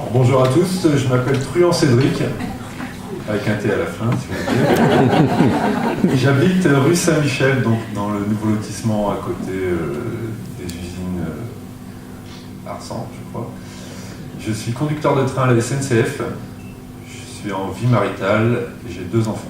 Alors, bonjour à tous, je m'appelle Truand Cédric, avec un T à la fin, si vous voulez. J'habite rue Saint-Michel, donc dans le nouveau lotissement à côté des usines Arsan, je crois. Je suis conducteur de train à la SNCF, je suis en vie maritale et j'ai 2 enfants.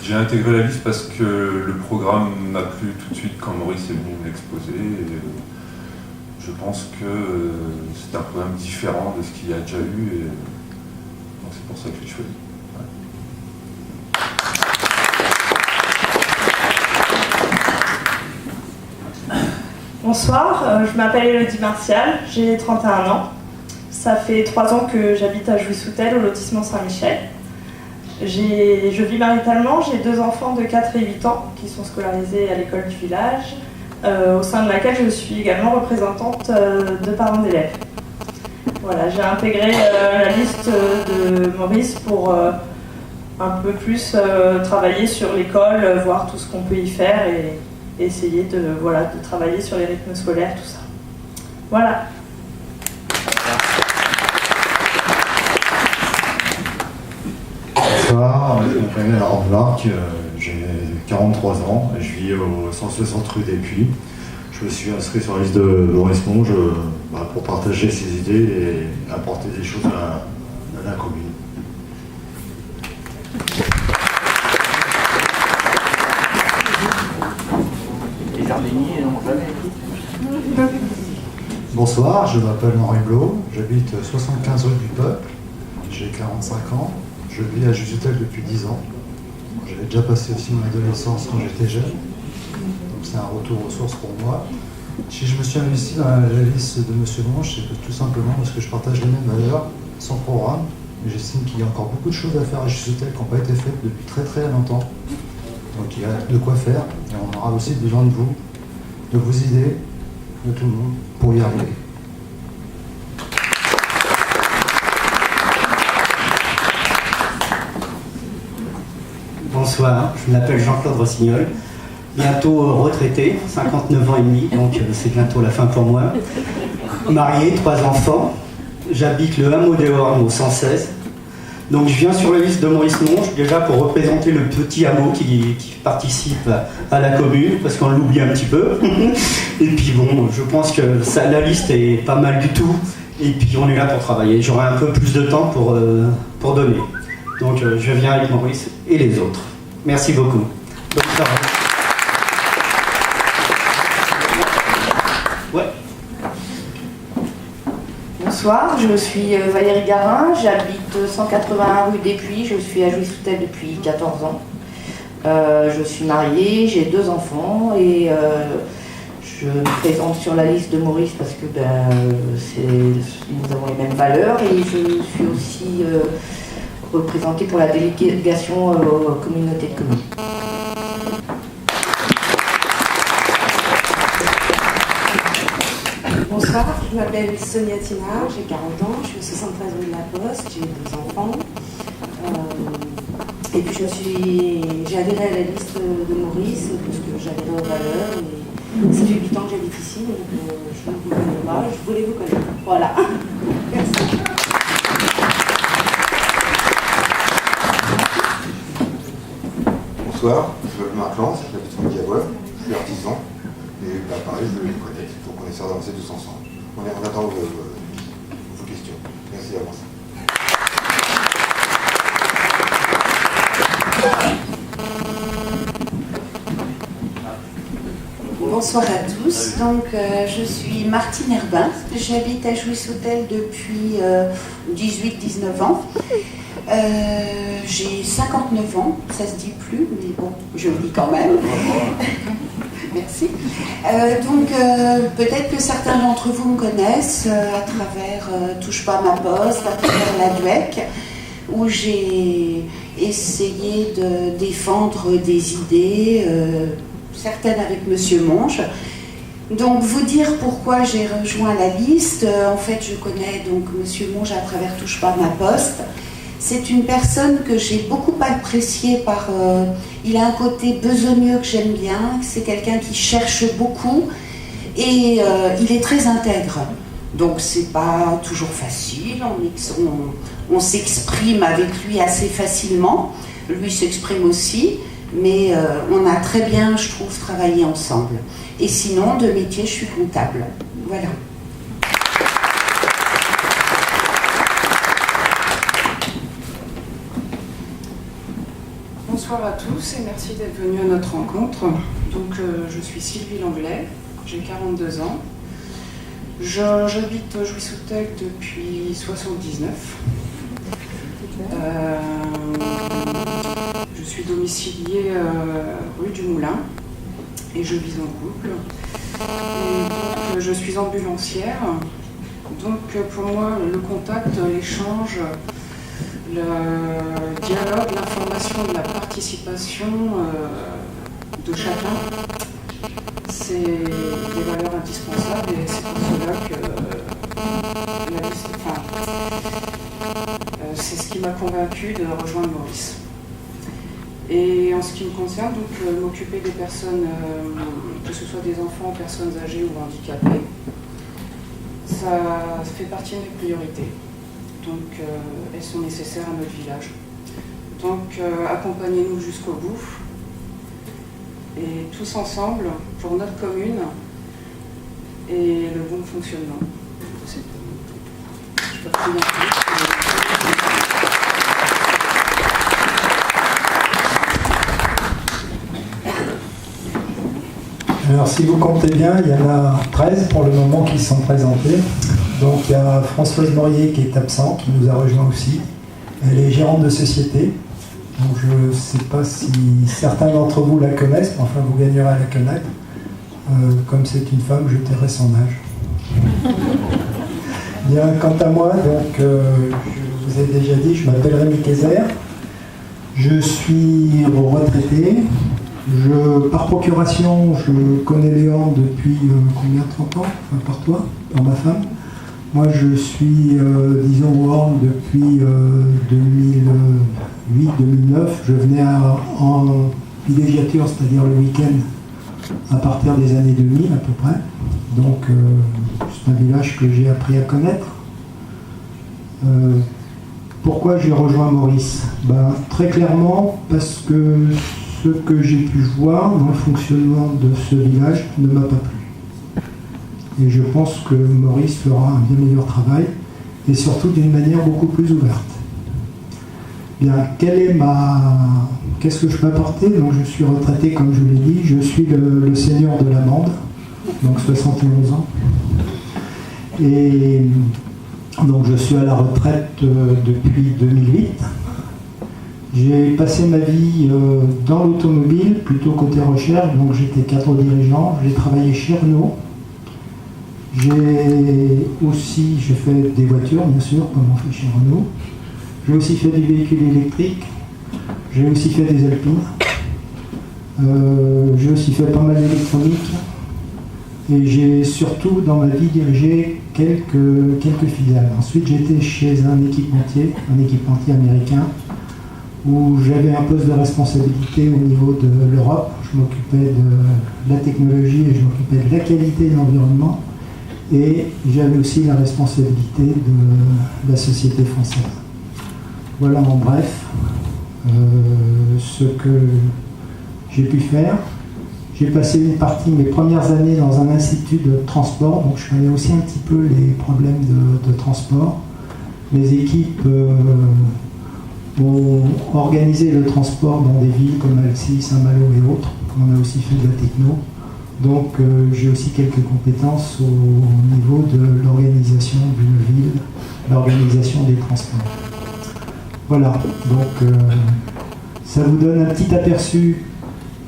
J'ai intégré la liste parce que le programme m'a plu tout de suite quand Maurice est venu me l'exposer. Je pense que c'est un programme différent de ce qu'il y a déjà eu, et donc c'est pour ça que je l'ai choisi. Ouais. Bonsoir, je m'appelle Elodie Martial, j'ai 31 ans. Ça fait 3 ans que j'habite à Jouy-sous-Telle, au lotissement Saint-Michel. Je vis maritalement, j'ai 2 enfants de 4 et 8 ans qui sont scolarisés à l'école du village, au sein de laquelle je suis également représentante de parents d'élèves. Voilà, j'ai intégré la liste de Maurice pour un peu plus travailler sur l'école, voir tout ce qu'on peut y faire et essayer de travailler sur les rythmes scolaires, tout ça. Voilà. Bonsoir, je m'appelle Laurent Marc, j'ai 43 ans, je vis au 160 rue des Puits. Je me suis inscrit sur la liste de Maurice Monge pour partager ses idées et apporter des choses à la commune. Les Arméniens n'ont jamais. Bonsoir, je m'appelle Henri Blot, j'habite 75 rue du Peuple, j'ai 45 ans. Je vis à Jouy-sous-Telle depuis 10 ans. J'avais déjà passé aussi mon adolescence quand j'étais jeune. Donc c'est un retour aux sources pour moi. Si je me suis investi dans la liste de M. Monge, c'est tout simplement parce que je partage les mêmes valeurs, son programme. Et j'estime qu'il y a encore beaucoup de choses à faire à Jouy-sous-Telle qui n'ont pas été faites depuis très très longtemps. Donc il y a de quoi faire. Et on aura aussi besoin de vous, de vos idées, de tout le monde, pour y arriver. Bonsoir, je m'appelle Jean-Claude Rossignol, bientôt retraité, 59 ans et demi, donc c'est bientôt la fin pour moi. Marié, 3 enfants, j'habite le hameau des Ormes au 116. Donc je viens sur la liste de Maurice Monge, déjà pour représenter le petit hameau qui participe à la commune, parce qu'on l'oublie un petit peu. Et puis bon, je pense que la liste est pas mal du tout, et puis on est là pour travailler. J'aurai un peu plus de temps pour donner. Donc je viens avec Maurice et les autres. Merci beaucoup. Bonne soirée. Ouais. Bonsoir, je suis Valérie Garin, j'habite 181 rue des Puits, je suis à Jouy-sous-Telle depuis 14 ans. Je suis mariée, j'ai 2 enfants et je me présente sur la liste de Maurice parce que nous avons les mêmes valeurs et je suis aussi représentée pour la délégation aux communautés de communes. Bonsoir, je m'appelle Sonia Tinard, j'ai 40 ans, je suis au 73 rue de la Poste, j'ai 2 enfants. Et puis j'ai adhéré à la liste de Maurice parce que j'adhère aux valeurs. Et ça fait 8 ans que j'habite ici, donc je ne vous connais pas, je voulais vous connaître. Voilà. Merci. Bonsoir, je m'appelle Marc Lance, j'habite au Diavois, je suis artisan, et pareil, je les connais, donc on essaie d'avancer tous ensemble. On attend vos questions. Merci d'avance. Bonsoir à tous, donc je suis Martine Herbin, j'habite à Jouy-sous-Telle depuis 18-19 ans. J'ai 59 ans, ça se dit plus, mais bon, je le dis quand même. Merci. Donc peut-être que certains d'entre vous me connaissent à travers Touche pas ma poste, à travers la DUEC, où j'ai essayé de défendre des idées, certaines avec Monsieur Monge. Donc vous dire pourquoi j'ai rejoint la liste, en fait je connais donc Monsieur Monge à travers Touche pas ma poste. C'est une personne que j'ai beaucoup appréciée par... il a un côté besogneux que j'aime bien, c'est quelqu'un qui cherche beaucoup et il est très intègre. Donc c'est pas toujours facile, on s'exprime avec lui assez facilement, lui s'exprime aussi, mais on a très bien, je trouve, travaillé ensemble. Et sinon, de métier, je suis comptable. Voilà. Bonsoir à tous et merci d'être venus à notre rencontre. Donc je suis Sylvie Langlais, j'ai 42 ans. J'habite Jouy-sous-Teck depuis 1979. Je suis domiciliée rue du Moulin et je vis en couple. Et donc, je suis ambulancière. Donc pour moi, le contact, l'échange, le dialogue, l'information, la participation de chacun, c'est des valeurs indispensables et c'est pour cela que c'est ce qui m'a convaincue de rejoindre Maurice. Et en ce qui me concerne, donc m'occuper des personnes, que ce soit des enfants, personnes âgées ou handicapées, ça fait partie de mes priorités. Donc elles sont nécessaires à notre village. Donc accompagnez-nous jusqu'au bout et tous ensemble pour notre commune et le bon fonctionnement de cette commune. Je peux plus dire plus. Alors si vous comptez bien, il y en a 13 pour le moment qui sont présentés. Donc il y a Françoise Morier qui est absente, qui nous a rejoint aussi. Elle est gérante de société. Donc je ne sais pas si certains d'entre vous la connaissent, mais enfin vous gagnerez à la connaître. Comme c'est une femme, je tairai son âge. Bien, quant à moi, donc, je vous ai déjà dit, je m'appelle Rémi Kayser. Je suis retraité. Par procuration, je connais Léon depuis combien, 30 ans, enfin, par toi, par ma femme. Moi, je suis, disons, au Horn depuis 2008-2009. Je venais en villégiature, c'est-à-dire le week-end, à partir des années 2000 à peu près. Donc, c'est un village que j'ai appris à connaître. Pourquoi j'ai rejoint Maurice? Très clairement, parce que ce que j'ai pu voir dans le fonctionnement de ce village ne m'a pas plu. Et je pense que Maurice fera un bien meilleur travail, et surtout d'une manière beaucoup plus ouverte. Bien, qu'est-ce que je peux apporter? Donc je suis retraité, comme je l'ai dit, je suis le seigneur de la Mande, donc 71 ans. Et donc je suis à la retraite depuis 2008. J'ai passé ma vie dans l'automobile, plutôt côté recherche, donc j'étais cadre dirigeant, j'ai travaillé chez Renault. J'ai fait des voitures, bien sûr, comme on fait chez Renault. J'ai aussi fait du véhicule électrique. J'ai aussi fait des Alpines. J'ai aussi fait pas mal d'électronique. Et j'ai surtout, dans ma vie, dirigé quelques filiales. Ensuite, j'étais chez un équipementier américain, où j'avais un poste de responsabilité au niveau de l'Europe. Je m'occupais de la technologie et je m'occupais de la qualité de l'environnement. Et j'avais aussi la responsabilité de la société française. Voilà en bref ce que j'ai pu faire. J'ai passé une partie de mes premières années dans un institut de transport, donc je connais aussi un petit peu les problèmes de transport. Mes équipes ont organisé le transport dans des villes comme Alcy, Saint-Malo et autres. On a aussi fait de la techno. Donc j'ai aussi quelques compétences au niveau de l'organisation d'une ville, l'organisation des transports. Voilà, donc ça vous donne un petit aperçu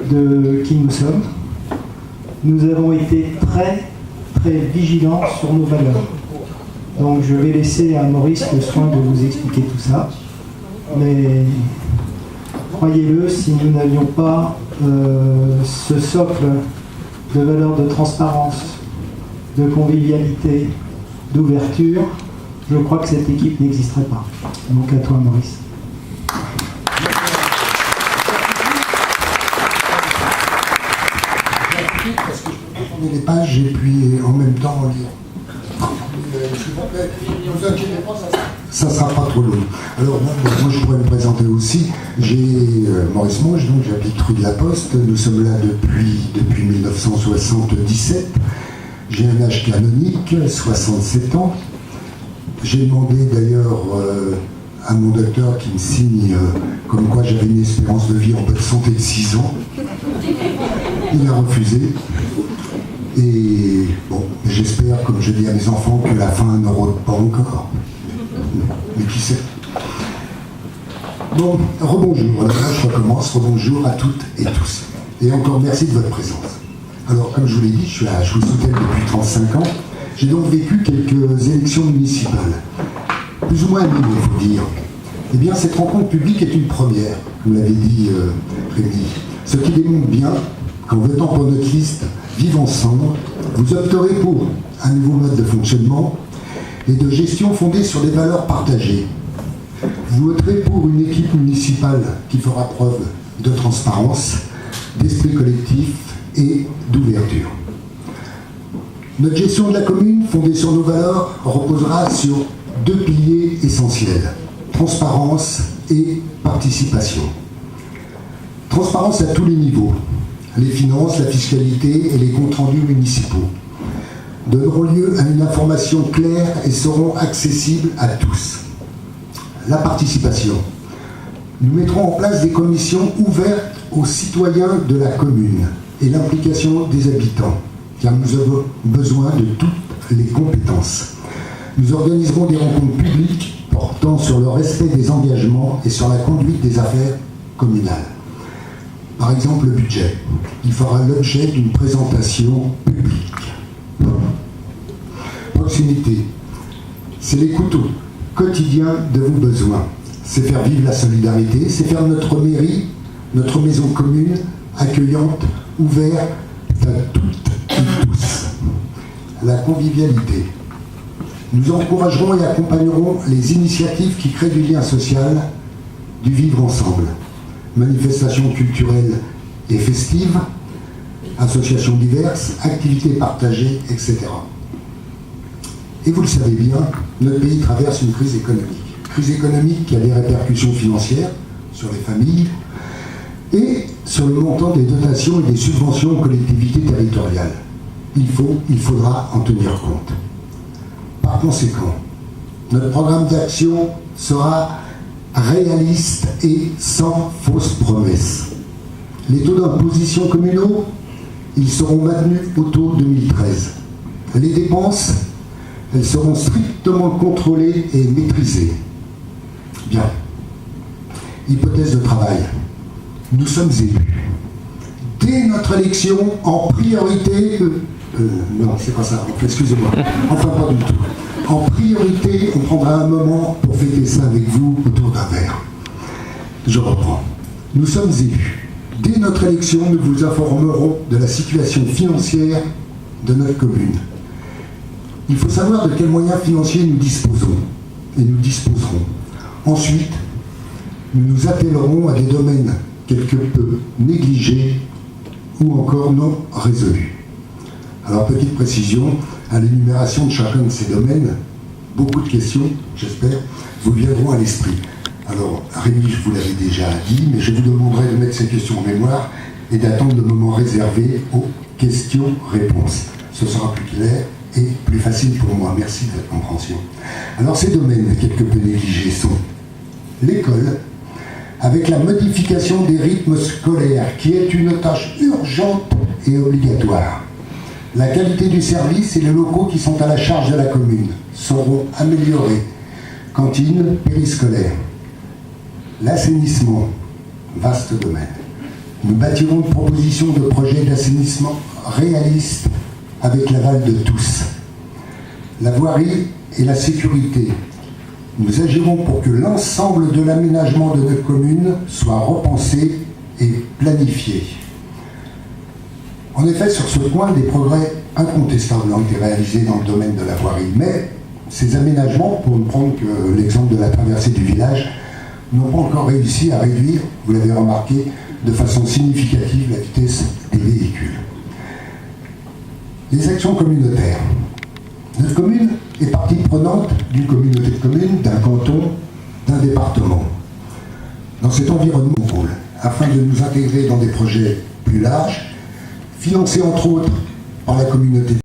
de qui nous sommes. Nous avons été très très vigilants sur nos valeurs. Donc je vais laisser à Maurice le soin de vous expliquer tout ça. Mais croyez-le, si nous n'avions pas ce socle de valeurs de transparence, de convivialité, d'ouverture, je crois que cette équipe n'existerait pas. Donc à toi, Maurice. Parce que je peux tourner les pages et puis en même temps lire. Ne vous inquiétez pas, ça ne sera pas trop long. Alors, moi, je pourrais me présenter aussi. J'ai Maurice Monge, donc j'habite rue de la Poste. Nous sommes là depuis 1977. J'ai un âge canonique, 67 ans. J'ai demandé d'ailleurs à mon docteur qui me signe comme quoi j'avais une espérance de vie en bonne santé de 6 ans. Il a refusé. Et bon, j'espère, comme je dis à mes enfants, que la fin ne rôde pas encore. Mais qui sait? Bon, rebonjour. Alors là, je recommence. Rebonjour à toutes et tous. Et encore merci de votre présence. Alors, comme je vous l'ai dit, je suis à Jouy-sous-Tel depuis 35 ans. J'ai donc vécu quelques élections municipales. Plus ou moins animées, il faut dire. Eh bien, cette rencontre publique est une première, comme l'avait dit Rémi. Ce qui démontre bien qu'en votant pour notre liste Vivre ensemble, vous opterez pour un nouveau mode de fonctionnement et de gestion fondé sur des valeurs partagées. Vous voterez pour une équipe municipale qui fera preuve de transparence, d'esprit collectif et d'ouverture. Notre gestion de la commune, fondée sur nos valeurs, reposera sur 2 piliers essentiels, transparence et participation. Transparence à tous les niveaux. Les finances, la fiscalité et les comptes rendus municipaux donneront lieu à une information claire et seront accessibles à tous. La participation. Nous mettrons en place des commissions ouvertes aux citoyens de la commune et l'implication des habitants, car nous avons besoin de toutes les compétences. Nous organiserons des rencontres publiques portant sur le respect des engagements et sur la conduite des affaires communales. Par exemple, le budget. Il fera l'objet d'une présentation publique. Proximité. C'est l'écoute au quotidien de vos besoins. C'est faire vivre la solidarité, c'est faire notre mairie, notre maison commune, accueillante, ouverte à toutes et tous. La convivialité. Nous encouragerons et accompagnerons les initiatives qui créent du lien social, du vivre ensemble. Manifestations culturelles et festives, associations diverses, activités partagées, etc. Et vous le savez bien, notre pays traverse une crise économique. Crise économique qui a des répercussions financières sur les familles et sur le montant des dotations et des subventions aux collectivités territoriales. Il faudra en tenir compte. Par conséquent, notre programme d'action sera réaliste et sans fausses promesses. Les taux d'imposition communaux, ils seront maintenus au taux 2013. Les dépenses, elles seront strictement contrôlées et maîtrisées. Bien. Hypothèse de travail. Nous sommes élus. Dès notre élection, en priorité... non, c'est pas ça. Excusez-moi. Enfin, pas du tout. En priorité, on prendra un moment pour fêter ça avec vous autour d'un verre. Je reprends. Nous sommes élus. Dès notre élection, nous vous informerons de la situation financière de notre commune. Il faut savoir de quels moyens financiers nous disposons et nous disposerons. Ensuite, nous nous attellerons à des domaines quelque peu négligés ou encore non résolus. Alors, petite précision, à l'énumération de chacun de ces domaines, beaucoup de questions, j'espère, vous viendront à l'esprit. Alors, Rémi, je vous l'avais déjà dit, mais je vous demanderai de mettre ces questions en mémoire et d'attendre le moment réservé aux questions-réponses. Ce sera plus clair et plus facile pour moi. Merci de votre compréhension. Alors, ces domaines quelque peu négligés sont l'école, avec la modification des rythmes scolaires, qui est une tâche urgente et obligatoire. La qualité du service et les locaux qui sont à la charge de la commune seront améliorés. Cantine, périscolaire. L'assainissement, vaste domaine. Nous bâtirons une proposition de projet d'assainissement réaliste avec l'aval de tous. La voirie et la sécurité. Nous agirons pour que l'ensemble de l'aménagement de notre commune soit repensé et planifié. En effet, sur ce point, des progrès incontestables ont été réalisés dans le domaine de la voirie. Mais ces aménagements, pour ne prendre que l'exemple de la traversée du village, n'ont pas encore réussi à réduire, vous l'avez remarqué, de façon significative la vitesse des véhicules. Les actions communautaires. Notre commune est partie prenante d'une communauté de communes, d'un canton, d'un département. Dans cet environnement, afin de nous intégrer dans des projets plus larges, financés entre autres par la communauté